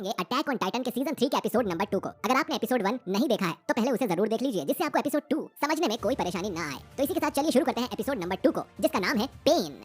देखेंगे attack on Titan के season 3 के एपिसोड नंबर 2 को। अगर आपने एपिसोड 1 नहीं देखा है तो पहले उसे जरूर देख लीजिए, जिससे आपको एपिसोड 2 समझने में कोई परेशानी ना आए। तो इसी के साथ चलिए शुरू करते हैं एपिसोड नंबर 2 को, जिसका नाम है पेन।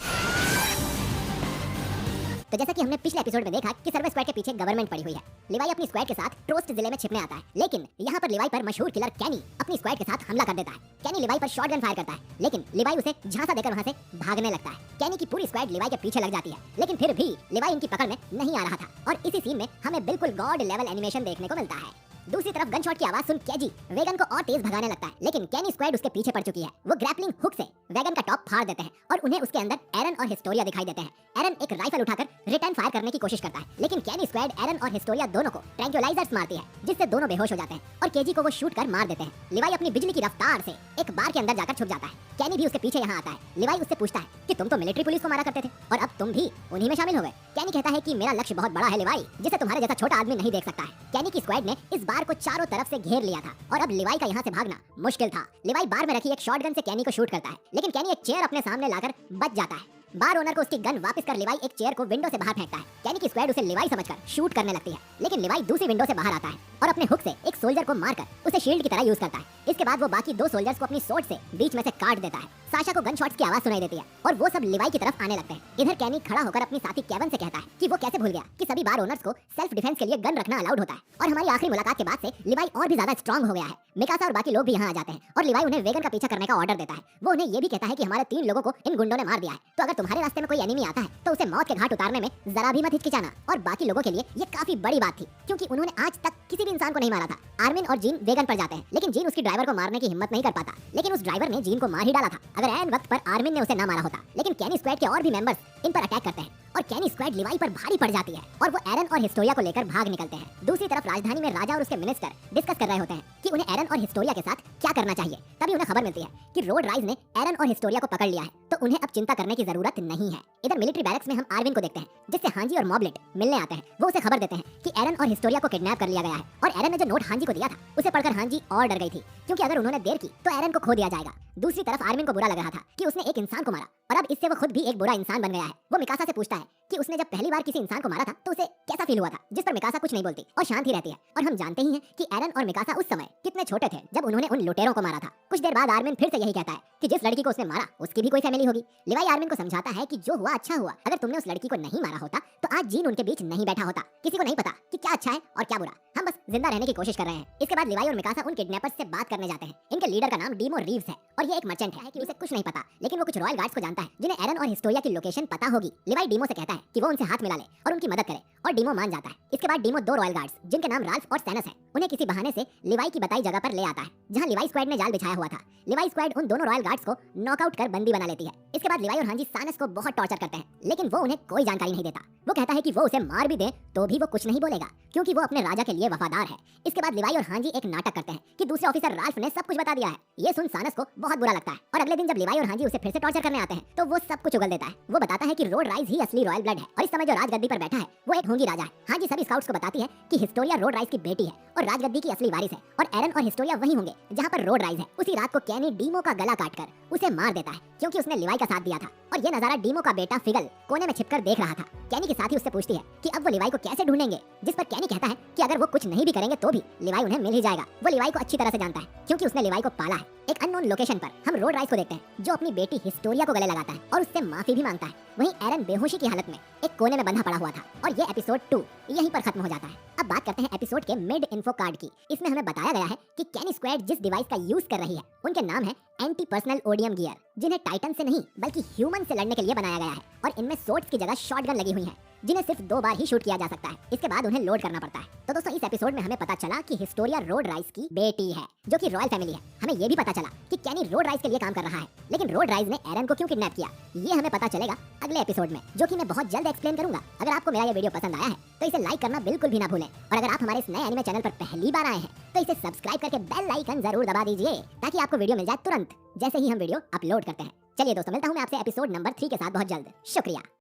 तो जैसा कि हमने पिछले एपिसोड में देखा कि सर्वे स्क्वाड के पीछे गवर्नमेंट पड़ी हुई है। लिवाई अपनी स्क्वाड के साथ ट्रोस्ट जिले में छिपने आता है, लेकिन यहाँ पर लिवाई पर मशहूर किलर कैनी अपनी स्क्वाड के साथ हमला कर देता है। कैनी लिवाई पर शॉटगन फायर करता है, लेकिन लिवाई उसे झांसा देकर वहाँ से भागने लगता है। कैनी की पूरी स्क्वाड लिवाई के पीछे लग जाती है, लेकिन फिर भी लिवाई इनकी पकड़ में नहीं आ रहा था। और इसी सीन में हमें बिल्कुल गॉड लेवल एनिमेशन देखने को मिलता है। दूसरी तरफ गन शॉट की आवाज सुन केजी वैगन को और तेज भगाने लगता है, लेकिन कैनी स्क्वाड उसके पीछे पड़ चुकी है। वो ग्रैपलिंग हुक से वैगन का टॉप फाड़ देते हैं और उन्हें उसके अंदर एरन और हिस्टोरिया दिखाई देते हैं। एरन एक राइफल उठाकर रिटर्न फायर करने की कोशिश करता है, लेकिन कैनी स्क्वाड एरन और हिस्टोरिया दोनों को ट्रैंक्विलाइजर्स मारती है, जिससे दोनों बेहोश हो जाते हैं और केजी को वो शूट कर मार देते हैं। लिवाई अपनी बिजली की रफ्तार से एक बार के अंदर जाकर छुप जाता है। कैनी भी उसके पीछे यहाँ आता है। लिवाई उससे पूछता है कि तुम तो मिलिट्री पुलिस को मारा करते थे और अब तुम भी उन्हीं में शामिल हो गए। कैनी कहता है कि मेरा लक्ष्य बहुत बड़ा है लिवाई, जिसे तुम्हारे जैसा छोटा आदमी नहीं देख सकता है। कैनी की स्क्वाड ने इस बार को चारों तरफ से घेर लिया था और अब लिवाई का यहाँ से भागना मुश्किल था। लिवाई बार में रखी एक शॉटगन से कैनी को शूट करता है, लेकिन कैनी एक चेयर अपने सामने लाकर बच जाता है। बार ओनर को उसकी गन वापस कर लिवाई एक चेयर को विंडो से बाहर फेंकता है। कैनी की स्क्वाड उसे लिवाई समझकर शूट करने लगती है, लेकिन लिवाई दूसरी विंडो से बाहर आता है और अपने हुक से एक सोल्जर को मारकर उसे शील्ड की तरह यूज करता है। इसके बाद वो बाकी दो सोल्जर्स को अपनी सोर्ड से बीच में से काट देता है। साशा को गन शॉट्स की आवाज सुनाई देती है और वो सब लिवाई की तरफ आने लगते हैं। इधर कैनी खड़ा होकर अपनी साथी केवन से कहता है कि वो कैसे भूल गया कि सभी बार ओनर्स को सेल्फ डिफेंस के लिए गन रखना अलाउड होता है। और हमारी आखिरी मुलाकात के बाद से लिवाई और भी ज्यादा स्ट्रांग हो गया है। मिकासा और बाकी लोग भी यहाँ आ जाते हैं और लिवाई उन्हें वेगन का पीछा करने का ऑर्डर देता है। वो उन्हें ये भी कहता है कि हमारे 3 लोगों को इन गुंडों ने मार दिया है, तो अगर तुम्हारे रास्ते में कोई एनिमी आता है तो उसे मौत के घाट उतारने में जरा भी मत हिचकिचाना। और बाकी लोगों के लिए ये काफी बड़ी बात थी, क्योंकि उन्होंने आज तक किसी भी इंसान को नहीं मारा था। आर्मिन और जीन वेगन पर जाते हैं, लेकिन जीन उसकी ड्राइवर को मारने की हिम्मत नहीं कर पाता, लेकिन उस ड्राइवर ने जीन को मार ही डाला था अगर ऐन वक्त पर आर्मिन ने उसे ना मारा होता। लेकिन कैनी स्क्वाड के और भी मेंबर्स इन पर अटैक करते हैं और कैनी स्क्वाड लिवाई पर भारी पड़ जाती है और वो एरन और हिस्टोरिया को लेकर भाग निकलते हैं। दूसरी तरफ राजधानी में राजा और उसके मिनिस्टर डिस्कस कर रहे होते हैं कि उन्हें एरन और हिस्टोरिया के साथ क्या करना चाहिए। तभी उन्हें खबर मिलती है कि रोड राइज ने एरन और हिस्टोरिया को पकड़ लिया है, तो उन्हें अब चिंता करने की जरूरत नहीं है। इधर मिलिट्री बैरक्स में हम आर्विन को देखते हैं, जिससे हांजी और मॉबलेट मिलने आते हैं। वो उसे खबर देते हैं कि एरन और हिस्टोरिया को किडनैप कर लिया गया है और एरन ने जो नोट हांजी को दिया था उसे पढ़कर हांजी और डर गई थी, क्योंकि अगर उन्होंने देर की तो एरन को खो दिया जाएगा। दूसरी तरफ आर्मिन को बुरा लग रहा था कि उसने एक इंसान को मारा और अब इससे वो खुद भी एक बुरा इंसान बन गया है। वो मिकासा से पूछता है कि उसने जब पहली बार किसी इंसान को मारा था तो उसे कैसा फील हुआ था, जिस पर मिकासा कुछ नहीं बोलती और शांत ही रहती है। और हम जानते ही हैं कि एरन और मिकासा उस समय कितने छोटे थे जब उन्होंने उन लुटेरों को मारा था। कुछ देर बाद आर्मिन फिर से यही कहता है कि जिस लड़की को उसने मारा उसकी भी कोई फैमिली होगी। लिवाई आर्मिन को समझाता है कि जो हुआ अच्छा हुआ, अगर तुमने उस लड़की को नहीं मारा होता तो आज जीन उनके बीच नहीं बैठा होता। किसी को नहीं पता कि क्या अच्छा है और क्या बुरा, हम बस जिंदा रहने की कोशिश कर रहे हैं। इसके बाद लिवाई और मिकासा उन किडनैपर्स से बात करने जाते हैं। इनके लीडर का नाम डीमो रीव्स है और ये एक मर्चेंट है कि उसे कुछ नहीं पता, लेकिन वो कुछ रॉयल गार्ड्स को जानता है जिन्हें एरन और हिस्टोरिया की लोकेशन पता होगी। लिवाई डीमो से कहता है कि वो उनसे हाथ मिला ले और उनकी मदद करे, और डीमो मान जाता है। इसके बाद डीमो 2 रॉयल गार्ड्स जिनके नाम राल्फ और सैनस है, उन्हें किसी बहाने से लिवाई की बताई जगह पर ले आता है जहां लिवाई स्क्वाड ने जाल बिछाया हुआ था। लिवाई स्क्वाड उन दोनों रॉयल गार्ड्स को नॉकआउट कर बंदी बना लेती है। इसके बाद लिवाई और हांजी सानस को बहुत टॉर्चर करते हैं, लेकिन वो उन्हें कोई जानकारी नहीं देता। वो कहता है कि वो उसे मार भी दे तो भी वो कुछ नहीं बोलेगा, क्योंकि वो अपने राजा के लिए वफादार है। इसके बाद लिवाई और हांजी एक नाटक करते हैं कि दूसरे ऑफिसर राल्फ ने सब कुछ बता दिया है। ये सुन सानस को बहुत बुरा लगता है और अगले दिन जब लिवाई और हांजी उसे फिर से टॉर्चर करने आते हैं तो वो सब कुछ उगल देता है। वो बताता है कि रोड राइज ही असली रॉयल ब्लड है और इस समय जो राजगद्दी पर बैठा है वो एक होंगी राजा है। हांजी सभी स्काउट्स को बताती है कि हिस्टोरिया रोड राइज की बेटी है और राजगद्दी की असली वारिस है, और एरन और हिस्टोरिया वही होंगे जहां पर रोड राइज है। उसी रात को कैनी डीमो का गला काटकर उसे मार देता है, क्योंकि उसने लिवाई का साथ दिया था। और ये नजारा डीमो का बेटा फिगल कोने में छिपकर देख रहा था। कैनी के साथ ही उससे पूछती है कि अब वो लिवाई को कैसे ढूंढेंगे, जिस पर कैनी कहता है कि अगर वो कुछ नहीं भी करेंगे तो भी लिवाई उन्हें मिल ही जाएगा। वो लिवाई को अच्छी तरह से जानता है, क्योंकि उसने लिवाई को पाला है। एक अननोन लोकेशन पर हम रोड राइज को देखते हैं, जो अपनी बेटी हिस्टोरिया को गले लगाता है और उससे माफी भी मांगता है। वहीं एरन बेहोशी की हालत में एक कोने में बंधा पड़ा हुआ था और ये एपिसोड 2 यहीं पर खत्म हो जाता है। अब बात करते हैं एपिसोड के मिड इन्फो कार्ड की। इसमें हमें बताया गया है कि कैनी स्क्वाड जिस डिवाइस का यूज कर रही है उनके नाम है एंटी पर्सनल ओडियम गियर, जिन्हें टाइटन से नहीं बल्कि ह्यूमन से लड़ने के लिए बनाया गया है। और इनमें सोर्ड्स की जगह शॉटगन लगी हुई है, जिन्हें सिर्फ 2 बार ही शूट किया जा सकता है। इसके बाद उन्हें लोड करना पड़ता है। तो दोस्तों इस एपिसोड में हमें पता चला कि हिस्टोरिया रोड राइज की बेटी है, जो कि रॉयल फैमिली है। हमें ये भी पता चला कि कैनी रोड राइज के लिए काम कर रहा है, लेकिन रोड राइज ने एरन को क्यों किडनैप किया ये हमें पता चलेगा अगले एपिसोड में, जो कि मैं बहुत जल्द एक्सप्लेन करूंगा। अगर आपको मेरा ये वीडियो पसंद आया है तो इसे लाइक करना बिल्कुल भी ना भूलें, और अगर आप हमारे इस नए एनिमे चैनल पर पहली बार आए हैं तो इसे सब्सक्राइब करके बेल आइकन जरूर दबा दीजिए, ताकि आपको वीडियो मिल जाए तुरंत जैसे ही हम वीडियो अपलोड करते हैं। चलिए दोस्तों, मिलता हूं मैं आपसे एपिसोड नंबर 3 के साथ बहुत जल्द। शुक्रिया।